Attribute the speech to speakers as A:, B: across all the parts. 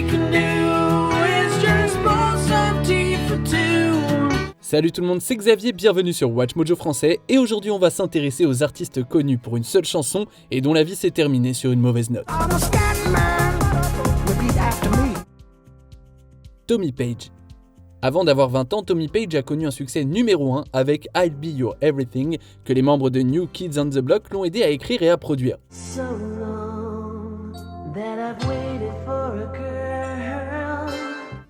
A: can do is just pour some tea for two.
B: Salut tout le monde, c'est Xavier, bienvenue sur Watch Mojo français et aujourd'hui on va s'intéresser aux artistes connus pour une seule chanson et dont la vie s'est terminée sur une mauvaise note. Tommy Page. Avant d'avoir 20 ans, Tommy Page a connu un succès numéro 1 avec I'll Be Your Everything, que les membres de New Kids on the Block l'ont aidé à écrire et à produire.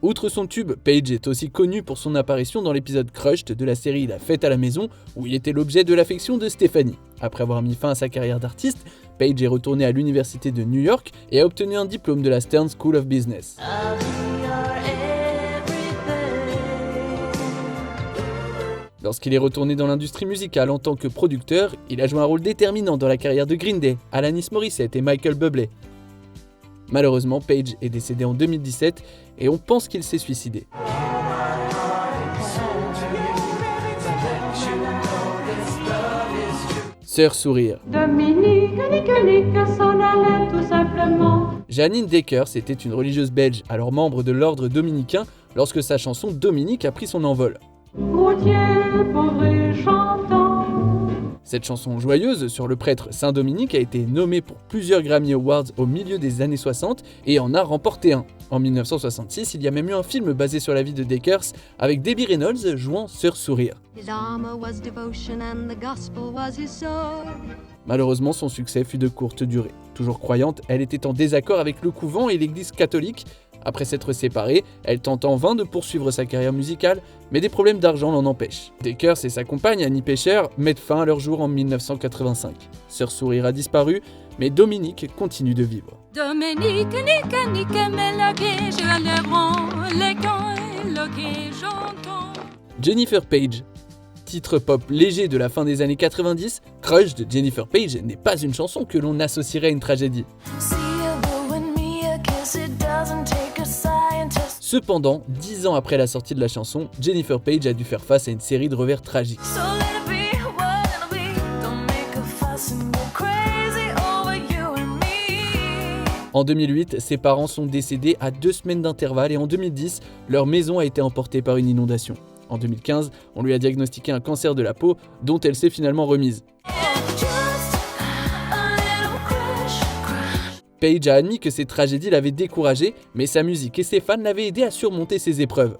B: Outre son tube, Page est aussi connu pour son apparition dans l'épisode Crushed de la série La Fête à la Maison, où il était l'objet de l'affection de Stephanie. Après avoir mis fin à sa carrière d'artiste, Page est retourné à l'université de New York et a obtenu un diplôme de la Stern School of Business. Lorsqu'il est retourné dans l'industrie musicale en tant que producteur, il a joué un rôle déterminant dans la carrière de Green Day, Alanis Morissette et Michael Bublé. Malheureusement, Page est décédé en 2017 et on pense qu'il s'est suicidé. Sœur Sourire.
C: Dominique, s'en allait tout simplement.
B: Janine Dekers était une religieuse belge, alors membre de l'ordre dominicain, lorsque sa chanson Dominique a pris son envol.
C: Routier, pauvre et chantant.
B: Cette chanson joyeuse sur le prêtre Saint-Dominique a été nommée pour plusieurs Grammy Awards au milieu des années 60 et en a remporté un. En 1966, il y a même eu un film basé sur la vie de Dekers avec Debbie Reynolds jouant Sœur Sourire. Malheureusement, son succès fut de courte durée. Toujours croyante, elle était en désaccord avec le couvent et l'église catholique. Après s'être séparée, elle tente en vain de poursuivre sa carrière musicale, mais des problèmes d'argent l'en empêchent. Dekers et sa compagne Annie Pescher mettent fin à leur jour en 1985. Sœur Sourire a disparu, mais Dominique continue de vivre.
C: Dominique,
B: Jennifer Page. Titre pop léger de la fin des années 90, Crush de Jennifer Page n'est pas une chanson que l'on associerait à une tragédie. Cependant, 10 ans après la sortie de la chanson, Jennifer Page a dû faire face à une série de revers tragiques. En 2008, ses parents sont décédés à 2 semaines d'intervalle et en 2010, leur maison a été emportée par une inondation. En 2015, on lui a diagnostiqué un cancer de la peau dont elle s'est finalement remise. Page a admis que ces tragédies l'avaient découragé, mais sa musique et ses fans l'avaient aidé à surmonter ces épreuves.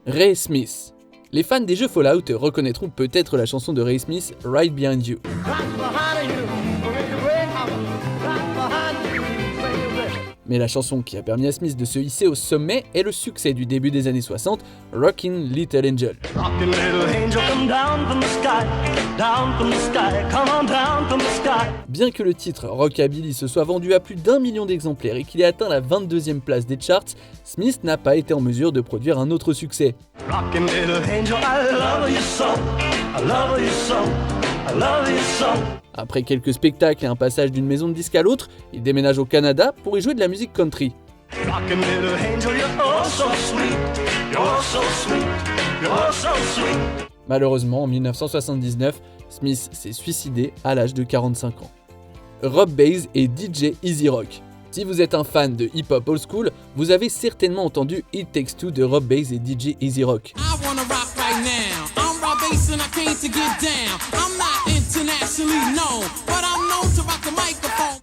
B: Ray Smith. Les fans des jeux Fallout reconnaîtront peut-être la chanson de Ray Smith, Right Behind You. Mais la chanson qui a permis à Smith de se hisser au sommet est le succès du début des années 60, Rockin' Little Angel. Bien que le titre Rockabilly se soit vendu à plus d'1 million d'exemplaires et qu'il ait atteint la 22e place des charts, Smith n'a pas été en mesure de produire un autre succès. Après quelques spectacles et un passage d'une maison de disques à l'autre, il déménage au Canada pour y jouer de la musique country. Malheureusement, en 1979, Smith s'est suicidé à l'âge de 45 ans. Rob Bass et DJ Easy Rock. Si vous êtes un fan de hip-hop old school, vous avez certainement entendu It Takes Two de Rob Bass et DJ Easy Rock.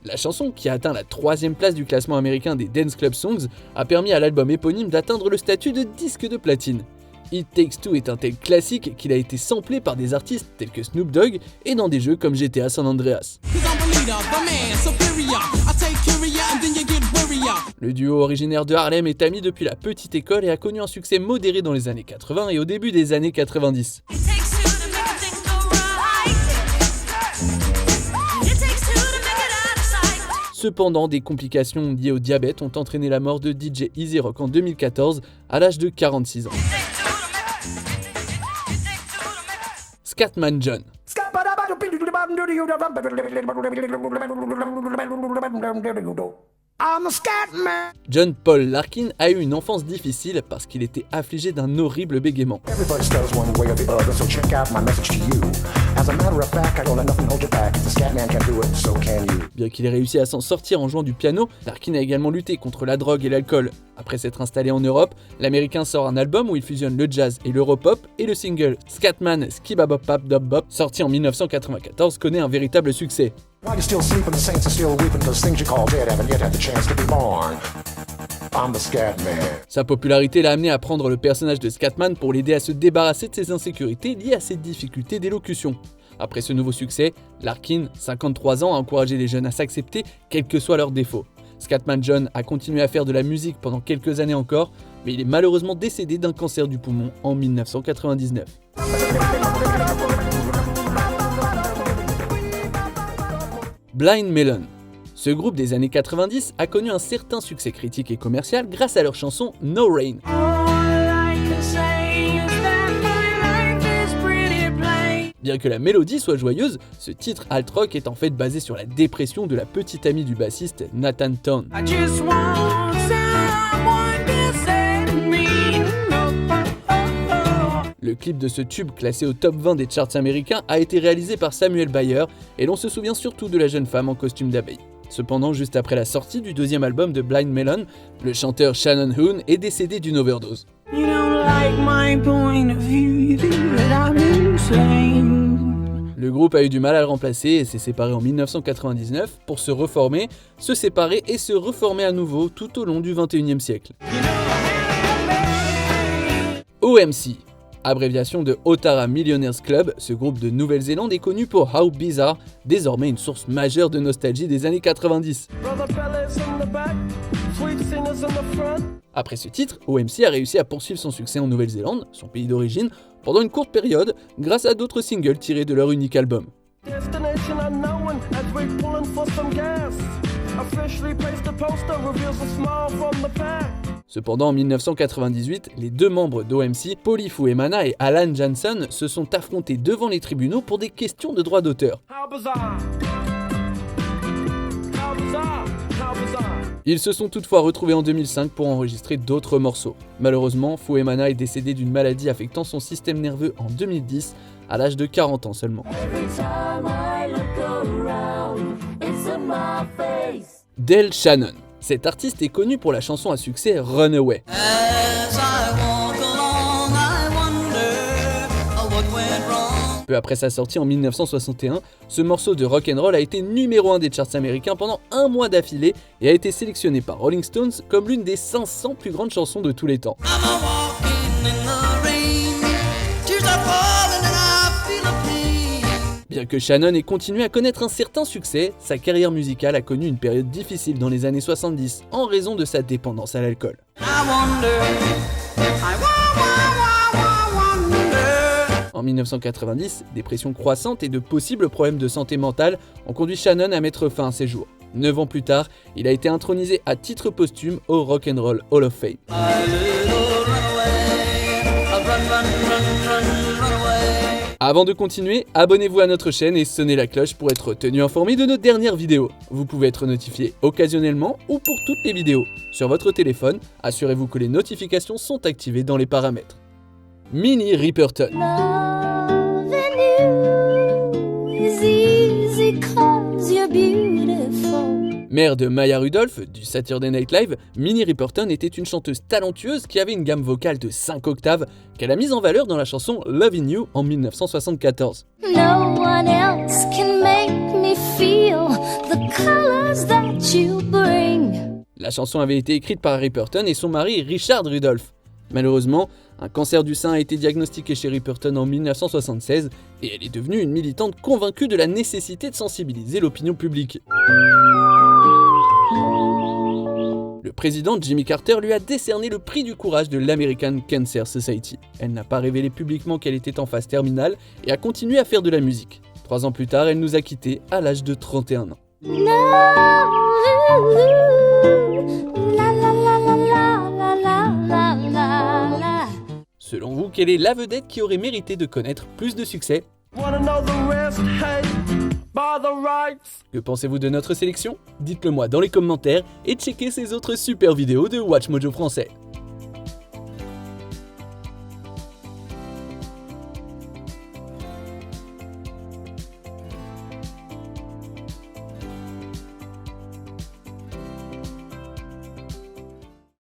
B: La chanson, qui a atteint la 3e place du classement américain des Dance Club Songs, a permis à l'album éponyme d'atteindre le statut de disque de platine. It Takes Two est un tel classique qu'il a été samplé par des artistes tels que Snoop Dogg et dans des jeux comme GTA San Andreas. Le duo originaire de Harlem est ami depuis la petite école et a connu un succès modéré dans les années 80 et au début des années 90. Cependant, des complications liées au diabète ont entraîné la mort de DJ Easy Rock en 2014 à l'âge de 46 ans. Scatman John. John Paul Larkin a eu une enfance difficile parce qu'il était affligé d'un horrible bégaiement.
D: As a matter of fact, I don't let nothing hold you back. The Scatman can do it, so can you.
B: Bien qu'il ait réussi à s'en sortir en jouant du piano, Larkin a également lutté contre la drogue et l'alcool. Après s'être installé en Europe, l'Américain sort un album où il fusionne le jazz et l'europop, et le single Scatman Skibabop, sorti en 1994, connaît un véritable succès.
D: While you're still sleeping, the saints are still weeping, those things you call dead haven't yet had the chance to be born. I'm the Scatman.
B: Sa popularité l'a amené à prendre le personnage de Scatman pour l'aider à se débarrasser de ses insécurités liées à ses difficultés d'élocution. Après ce nouveau succès, Larkin, 53 ans, a encouragé les jeunes à s'accepter, quels que soient leurs défauts. Scatman John a continué à faire de la musique pendant quelques années encore, mais il est malheureusement décédé d'un cancer du poumon en 1999. Blind Melon. Ce groupe des années 90 a connu un certain succès critique et commercial grâce à leur chanson No Rain. Bien que la mélodie soit joyeuse, ce titre alt-rock est en fait basé sur la dépression de la petite amie du bassiste Nathan Town. Le clip de ce tube classé au top 20 des charts américains a été réalisé par Samuel Bayer et l'on se souvient surtout de la jeune femme en costume d'abeille. Cependant, juste après la sortie du deuxième album de Blind Melon, le chanteur Shannon Hoon est décédé d'une overdose.
A: You don't like my point of view, you think that I'm insane.
B: Le groupe a eu du mal à le remplacer et s'est séparé en 1999 pour se reformer, se séparer et se reformer à nouveau tout au long du 21e siècle. OMC, abréviation de Otara Millionaires Club, ce groupe de Nouvelle-Zélande est connu pour How Bizarre, désormais une source majeure de nostalgie des années 90. Après ce titre, OMC a réussi à poursuivre son succès en Nouvelle-Zélande, son pays d'origine, pendant une courte période, grâce à d'autres singles tirés de leur unique album. Cependant, en 1998, les deux membres d'OMC, Paulie Fuemana et Alan Janson, se sont affrontés devant les tribunaux pour des questions de droit d'auteur. Ils se sont toutefois retrouvés en 2005 pour enregistrer d'autres morceaux. Malheureusement, Fuemana est décédé d'une maladie affectant son système nerveux en 2010, à l'âge de 40 ans seulement. Del Shannon. Cet artiste est connu pour la chanson à succès Runaway. Peu après sa sortie en 1961, ce morceau de rock'n'roll a été numéro 1 des charts américains pendant un mois d'affilée et a été sélectionné par Rolling Stones comme l'une des 500 plus grandes chansons de tous les temps. Bien que Shannon ait continué à connaître un certain succès, sa carrière musicale a connu une période difficile dans les années 70 en raison de sa dépendance à l'alcool. En 1990, des pressions croissantes et de possibles problèmes de santé mentale ont conduit Shannon à mettre fin à ses jours. 9 ans plus tard, il a été intronisé à titre posthume au Rock and Roll Hall of Fame. Avant de continuer, abonnez-vous à notre chaîne et sonnez la cloche pour être tenu informé de nos dernières vidéos. Vous pouvez être notifié occasionnellement ou pour toutes les vidéos. Sur votre téléphone, assurez-vous que les notifications sont activées dans les paramètres. Minnie Riperton. Mère de Maya Rudolph du Saturday Night Live, Minnie Riperton était une chanteuse talentueuse qui avait une gamme vocale de 5 octaves qu'elle a mise en valeur dans la chanson Lovin' You en 1974.
E: No one else can make me feel the colors that you bring.
B: La chanson avait été écrite par Riperton et son mari Richard Rudolph. Malheureusement, un cancer du sein a été diagnostiqué chez Riperton en 1976 et elle est devenue une militante convaincue de la nécessité de sensibiliser l'opinion publique. Le président Jimmy Carter lui a décerné le prix du courage de l'American Cancer Society. Elle n'a pas révélé publiquement qu'elle était en phase terminale et a continué à faire de la musique. 3 ans plus tard, elle nous a quittés à l'âge de 31 ans. Selon vous, quelle est la vedette qui aurait mérité de connaître plus de succès ? Que pensez-vous de notre sélection ? Dites-le moi dans les commentaires et checkez ces autres super vidéos de Watch Mojo français.